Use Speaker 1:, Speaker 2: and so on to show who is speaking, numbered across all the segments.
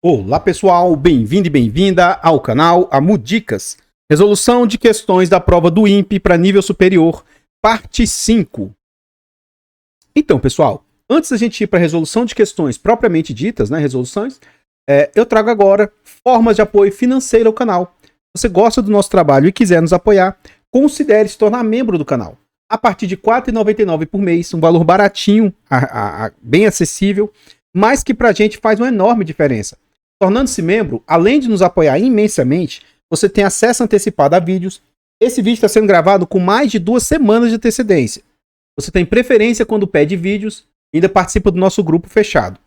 Speaker 1: Olá pessoal, bem-vindo e bem-vinda ao canal AmuDicas. Resolução de questões da prova do INPE para nível superior, parte 5. Então pessoal, antes da gente ir para a resolução de questões propriamente ditas, né, resoluções, eu trago agora formas de apoio financeiro ao canal. Se você gosta do nosso trabalho e quiser nos apoiar, considere se tornar membro do canal. A partir de R$ 4,99 por mês, um valor baratinho, bem acessível, mas que para a gente faz uma enorme diferença. Tornando-se membro, além de nos apoiar imensamente, você tem acesso antecipado a vídeos. Esse vídeo está sendo gravado com mais de 2 semanas de antecedência. Você tem preferência quando pede vídeos e ainda participa do nosso grupo fechado.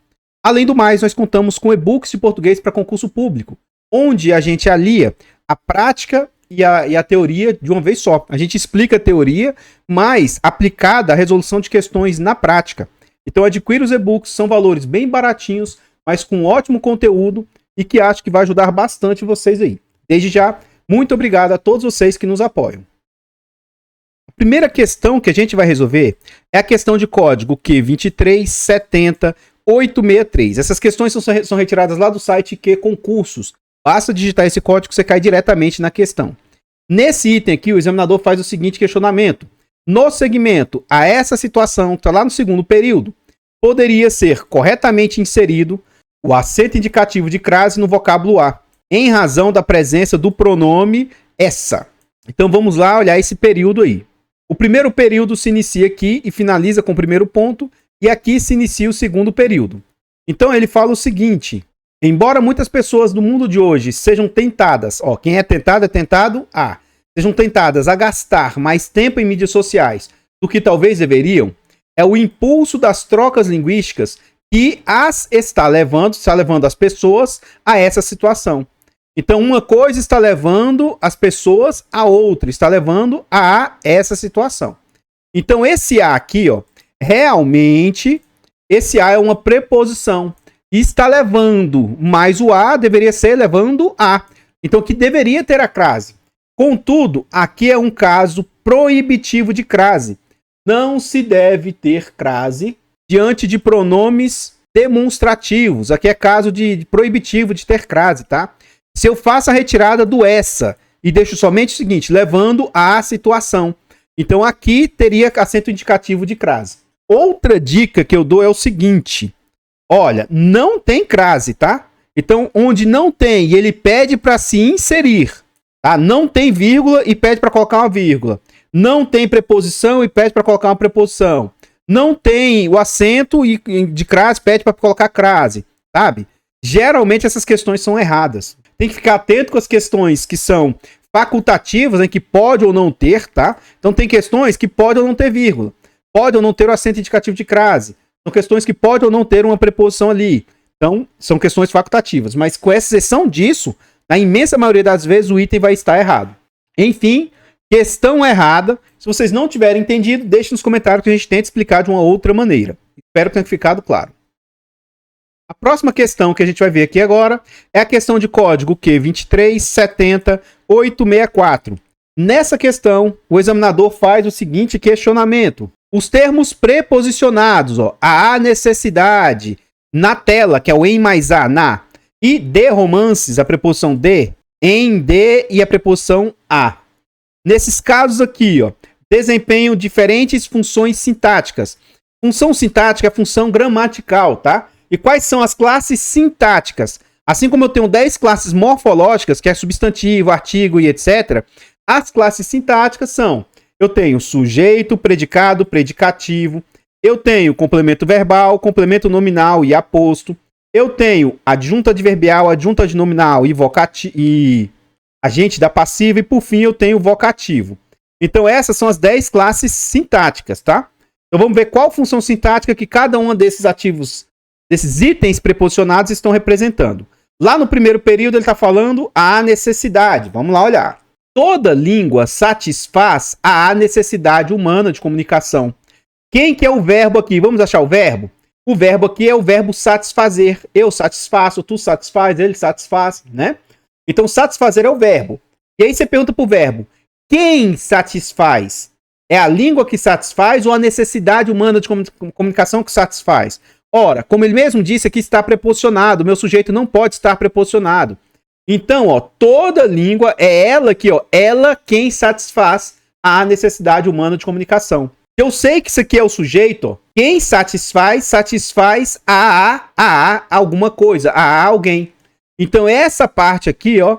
Speaker 1: Além do mais, nós contamos com e-books de português para concurso público, onde a gente alia a prática e a teoria de uma vez só. A gente explica a teoria, mas aplicada a resolução de questões na prática. Então adquira os e-books, são valores bem baratinhos, mas com ótimo conteúdo e que acho que vai ajudar bastante vocês aí. Desde já, muito obrigado a todos vocês que nos apoiam. A primeira questão que a gente vai resolver é a questão de código Q2370863. Essas questões são retiradas lá do site Q Concursos. Basta digitar esse código que você cai diretamente na questão. Nesse item aqui, o examinador faz o seguinte questionamento. No segmento a essa situação, que está lá no segundo período, poderia ser corretamente inserido o acento indicativo de crase no vocábulo a, em razão da presença do pronome essa. Então vamos lá olhar esse período aí. O primeiro período se inicia aqui e finaliza com o primeiro ponto, e aqui se inicia o segundo período. Então ele fala o seguinte: embora muitas pessoas do mundo de hoje sejam tentadas, quem é tentado a, sejam tentadas a gastar mais tempo em mídias sociais do que talvez deveriam, é o impulso das trocas linguísticas que está levando as pessoas a essa situação. Então, uma coisa está levando as pessoas a outra, está levando a essa situação. Então, esse a aqui, realmente, esse a é uma preposição. E está levando, mas o a deveria ser levando a. Então, que deveria ter a crase. Contudo, aqui é um caso proibitivo de crase. Não se deve ter crase diante de pronomes demonstrativos. Aqui é caso de proibitivo de ter crase, tá? Se eu faço a retirada do essa e deixo somente o seguinte, levando a situação. Então aqui teria acento indicativo de crase. Outra dica que eu dou é o seguinte. Olha, não tem crase, tá? Então onde não tem e ele pede para se inserir, tá? Não tem vírgula e pede para colocar uma vírgula. Não tem preposição e pede para colocar uma preposição. Não tem o acento de crase, pede para colocar crase, sabe? Geralmente essas questões são erradas. Tem que ficar atento com as questões que são facultativas, né, que pode ou não ter, tá? Então tem questões que pode ou não ter vírgula. Pode ou não ter o acento indicativo de crase. São questões que pode ou não ter uma preposição ali. Então são questões facultativas. Mas com exceção disso, na imensa maioria das vezes o item vai estar errado. Enfim, questão errada. Se vocês não tiverem entendido, deixe nos comentários que a gente tenta explicar de uma outra maneira. Espero que tenha ficado claro. A próxima questão que a gente vai ver aqui agora é a questão de código Q2370864. Nessa questão, o examinador faz o seguinte questionamento. Os termos preposicionados, a necessidade, na tela, que é o em mais a, na, e de romances, a preposição de, em, de e a preposição a. Nesses casos aqui, desempenham diferentes funções sintáticas. Função sintática é função gramatical, tá? E quais são as classes sintáticas? Assim como eu tenho 10 classes morfológicas, que é substantivo, artigo e etc., as classes sintáticas são: eu tenho sujeito, predicado, predicativo, eu tenho complemento verbal, complemento nominal e aposto, eu tenho adjunta adverbial, adjunta adnominal e agente da passiva, e por fim eu tenho vocativo. Então essas são as 10 classes sintáticas, tá? Então vamos ver qual função sintática que cada uma desses ativos, desses itens preposicionados estão representando. Lá no primeiro período ele está falando a necessidade. Vamos lá olhar. Toda língua satisfaz a necessidade humana de comunicação. Quem que é o verbo aqui? Vamos achar o verbo? O verbo aqui é o verbo satisfazer. Eu satisfaço, tu satisfaz, ele satisfaz, né? Então, satisfazer é o verbo. E aí você pergunta pro verbo, quem satisfaz? É a língua que satisfaz ou a necessidade humana de comunicação que satisfaz? Ora, como ele mesmo disse aqui, está preposicionado. O meu sujeito não pode estar preposicionado. Então, ó, toda língua é ela aqui, ó, ela quem satisfaz a necessidade humana de comunicação. Eu sei que isso aqui é o sujeito, ó, quem satisfaz a alguma coisa, a alguém. Então, essa parte aqui, ó,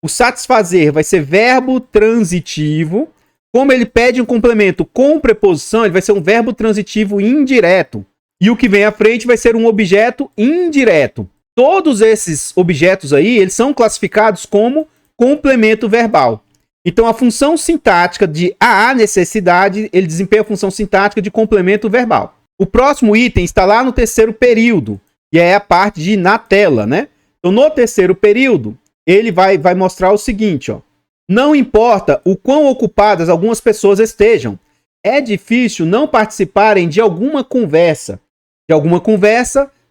Speaker 1: o satisfazer vai ser verbo transitivo. Como ele pede um complemento com preposição, ele vai ser um verbo transitivo indireto. E o que vem à frente vai ser um objeto indireto. Todos esses objetos aí, eles são classificados como complemento verbal. Então, a função sintática de a necessidade, ele desempenha a função sintática de complemento verbal. O próximo item está lá no terceiro período, e é a parte de na tela, né? Então, no terceiro período, ele vai mostrar o seguinte, ó. Não importa o quão ocupadas algumas pessoas estejam, é difícil não participarem de alguma conversa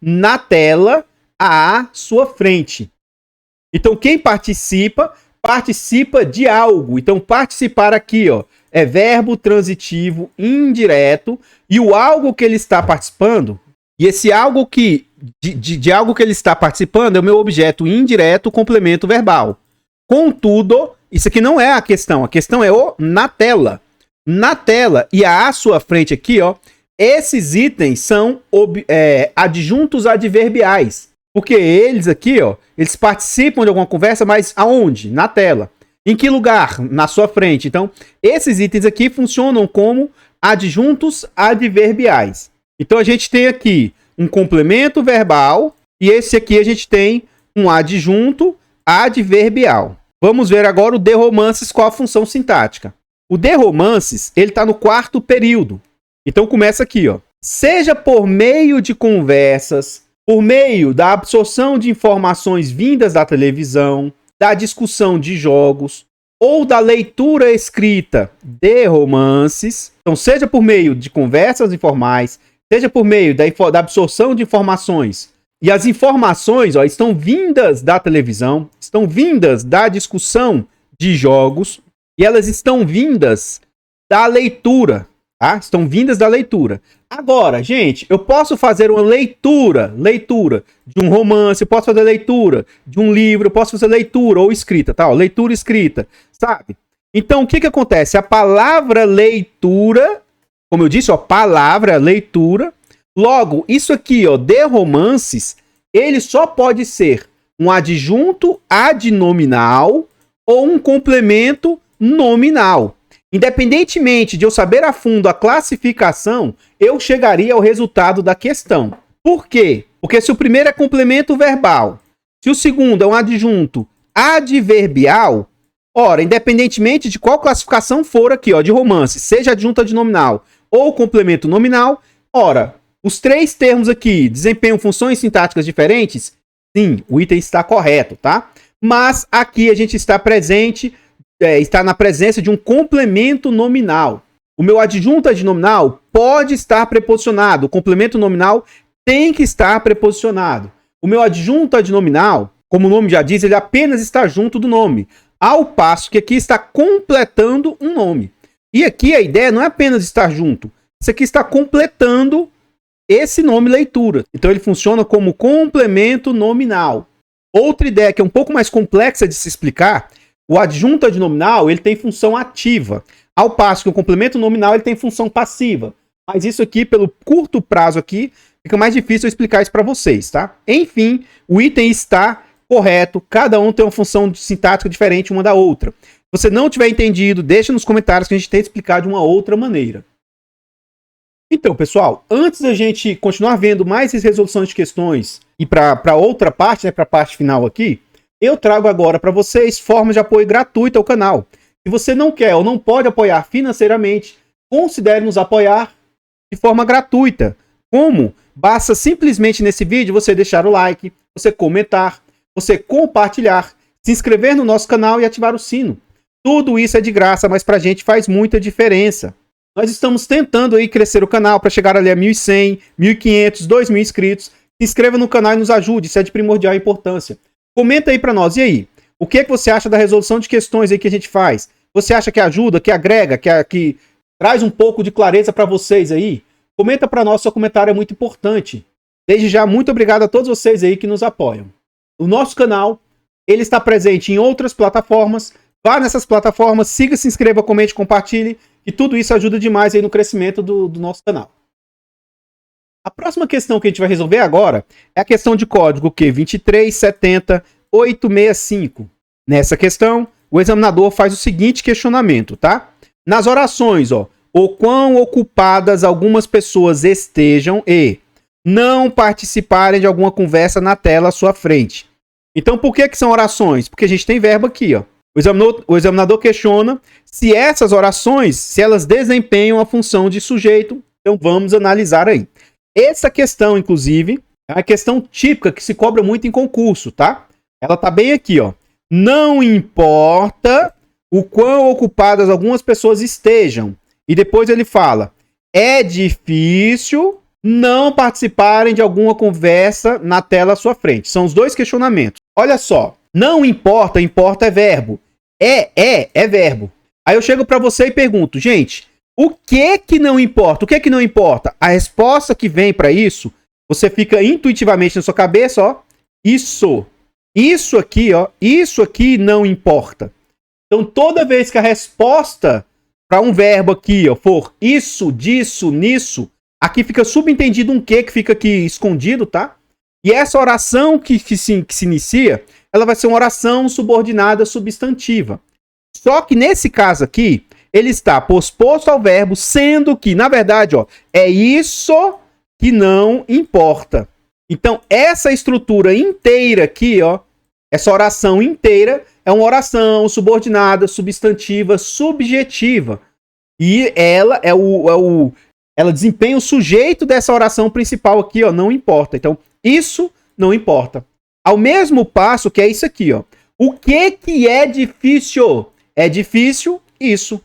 Speaker 1: na tela à sua frente. Então, quem participa de algo. Então, participar aqui, ó, é verbo transitivo indireto, e o algo que ele está participando, e esse algo que de algo que ele está participando é o meu objeto indireto, complemento verbal. Contudo, isso aqui não é a questão é o na tela. Na tela e à sua frente aqui, ó, esses itens são adjuntos adverbiais. Porque eles aqui, ó, eles participam de alguma conversa, mas aonde? Na tela. Em que lugar? Na sua frente. Então, esses itens aqui funcionam como adjuntos adverbiais. Então, a gente tem aqui um complemento verbal e esse aqui a gente tem um adjunto adverbial. Vamos ver agora o de romances com a função sintática. O de romances, ele está no quarto período. Então, começa aqui, ó. Seja por meio de conversas, por meio da absorção de informações vindas da televisão, da discussão de jogos ou da leitura escrita de romances. Então, seja por meio de conversas informais, seja por meio da absorção de informações. E as informações, ó, estão vindas da televisão, estão vindas da discussão de jogos e elas estão vindas da leitura. Tá? Estão vindas da leitura. Agora, gente, eu posso fazer uma leitura de um romance, eu posso fazer leitura de um livro, eu posso fazer leitura ou escrita, tá? Ó, leitura escrita, sabe? Então, o que acontece? A palavra leitura, como eu disse, ó, palavra leitura, logo, isso aqui, ó, de romances, ele só pode ser um adjunto adnominal ou um complemento nominal. Independentemente de eu saber a fundo a classificação, eu chegaria ao resultado da questão. Por quê? Porque se o primeiro é complemento verbal, se o segundo é um adjunto adverbial, ora, independentemente de qual classificação for aqui, ó, de romance, seja adjunto adnominal ou complemento nominal, ora, os três termos aqui desempenham funções sintáticas diferentes? Sim, o item está correto, tá? Mas aqui a gente está na presença de um complemento nominal. O meu adjunto adnominal pode estar preposicionado. O complemento nominal tem que estar preposicionado. O meu adjunto adnominal, como o nome já diz, ele apenas está junto do nome. Ao passo que aqui está completando um nome. E aqui a ideia não é apenas estar junto. Isso aqui está completando esse nome leitura. Então ele funciona como complemento nominal. Outra ideia que é um pouco mais complexa de se explicar, o adjunto adnominal ele tem função ativa, ao passo que o complemento nominal ele tem função passiva. Mas isso aqui, pelo curto prazo aqui, fica mais difícil eu explicar isso para vocês, tá? Enfim, o item está correto, cada um tem uma função sintática diferente uma da outra. Se você não tiver entendido, deixa nos comentários que a gente tenta explicar de uma outra maneira. Então, pessoal, antes da gente continuar vendo mais resoluções de questões e para outra parte, né, para a parte final aqui, eu trago agora para vocês formas de apoio gratuito ao canal. Se você não quer ou não pode apoiar financeiramente, considere nos apoiar de forma gratuita. Como? Basta simplesmente nesse vídeo você deixar o like, você comentar, você compartilhar, se inscrever no nosso canal e ativar o sino. Tudo isso é de graça, mas para a gente faz muita diferença. Nós estamos tentando aí crescer o canal para chegar ali a 1.100, 1.500, 2.000 inscritos. Se inscreva no canal e nos ajude, isso é de primordial importância. Comenta aí para nós, e aí? O que é que você acha da resolução de questões aí que a gente faz? Você acha que ajuda, que agrega, que traz um pouco de clareza para vocês aí? Comenta para nós, seu comentário é muito importante. Desde já, muito obrigado a todos vocês aí que nos apoiam. O nosso canal, ele está presente em outras plataformas. Vá nessas plataformas, siga, se inscreva, comente, compartilhe, e tudo isso ajuda demais aí no crescimento do nosso canal. A próxima questão que a gente vai resolver agora é a questão de código Q2370865. Nessa questão, o examinador faz o seguinte questionamento, tá? Nas orações, ó, o quão ocupadas algumas pessoas estejam e não participarem de alguma conversa na tela à sua frente. Então, por que são orações? Porque a gente tem verbo aqui, ó. O examinador questiona se essas orações, se elas desempenham a função de sujeito. Então, vamos analisar aí. Essa questão, inclusive, é uma questão típica que se cobra muito em concurso, tá? Ela tá bem aqui, ó. Não importa o quão ocupadas algumas pessoas estejam. E depois ele fala, é difícil não participarem de alguma conversa na tela à sua frente. São os dois questionamentos. Olha só, não importa, importa é verbo. É verbo. Aí eu chego para você e pergunto, gente, o que não importa? O que não importa? A resposta que vem para isso, você fica intuitivamente na sua cabeça, ó, isso. Isso aqui, ó, isso aqui não importa. Então, toda vez que a resposta para um verbo aqui, ó, for isso, disso, nisso, aqui fica subentendido um que fica aqui escondido, tá? E essa oração que se inicia, ela vai ser uma oração subordinada substantiva. Só que nesse caso aqui, ele está posposto ao verbo, sendo que, na verdade, ó, é isso que não importa. Então, essa estrutura inteira aqui, ó, essa oração inteira é uma oração subordinada, substantiva, subjetiva. E ela ela desempenha o sujeito dessa oração principal aqui, ó, não importa. Então, isso não importa. Ao mesmo passo que é isso aqui, ó. O que é difícil? É difícil isso.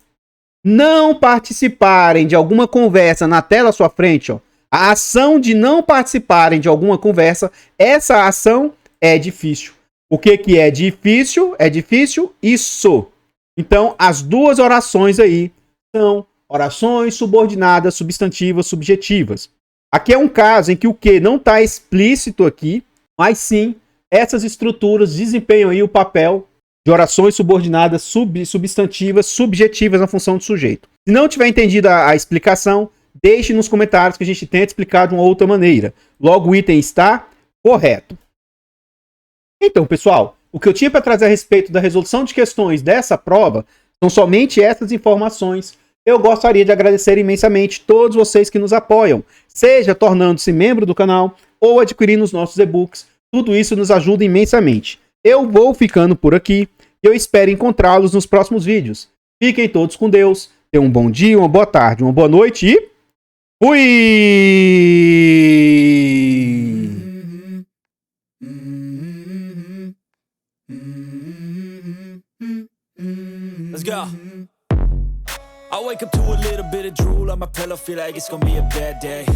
Speaker 1: Não participarem de alguma conversa na tela à sua frente, ó. A ação de não participarem de alguma conversa, essa ação é difícil. O que é difícil? É difícil isso. Então, as duas orações aí são orações subordinadas, substantivas, subjetivas. Aqui é um caso em que o que não está explícito aqui, mas sim, essas estruturas desempenham aí o papel de orações subordinadas, substantivas, subjetivas na função do sujeito. Se não tiver entendido a explicação, deixe nos comentários que a gente tenta explicar de uma outra maneira. Logo, o item está correto. Então, pessoal, o que eu tinha para trazer a respeito da resolução de questões dessa prova são somente essas informações. Eu gostaria de agradecer imensamente todos vocês que nos apoiam, seja tornando-se membro do canal ou adquirindo os nossos e-books. Tudo isso nos ajuda imensamente. Eu vou ficando por aqui e eu espero encontrá-los nos próximos vídeos. Fiquem todos com Deus. Tenham um bom dia, uma boa tarde, uma boa noite e fui!
Speaker 2: Let's go. I wake up to a little bit of drool on my pillow, feel like it's gonna be a bad day.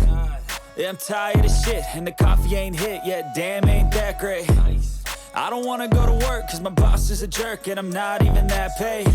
Speaker 2: Yeah, I'm tired of shit, and the coffee ain't hit yet, damn, ain't that great. I don't wanna go to work, cause my boss is a jerk, and I'm not even that paid.